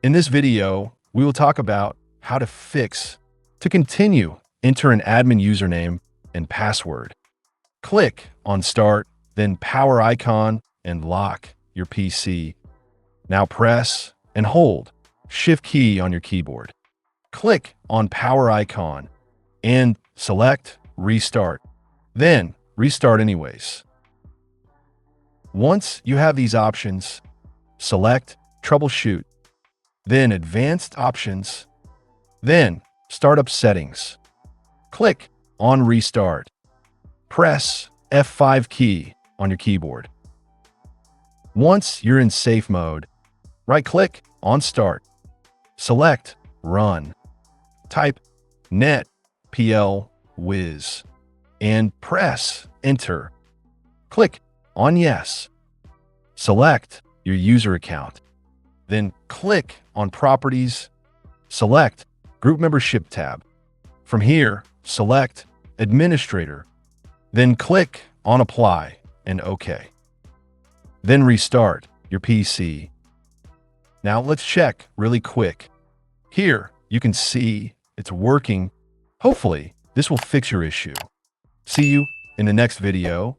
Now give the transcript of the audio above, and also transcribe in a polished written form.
In this video, we will talk about how to fix. To continue, enter an admin username and password. Click on Start, then power icon and lock your PC. Now press and hold Shift key on your keyboard. Click on power icon and select Restart. Then restart anyways. Once you have these options, select Troubleshoot, then Advanced Options, then Startup Settings. Click on Restart. Press F5 key on your keyboard. Once you're in safe mode, right-click on Start. Select Run. Type net pl whiz and press Enter. Click on Yes. Select your user account. Then click on Properties. Select Group Membership tab. From here, select Administrator. Then click on Apply and OK. Then restart your PC. Now let's check really quick. Here, you can see it's working. Hopefully, this will fix your issue. See you in the next video.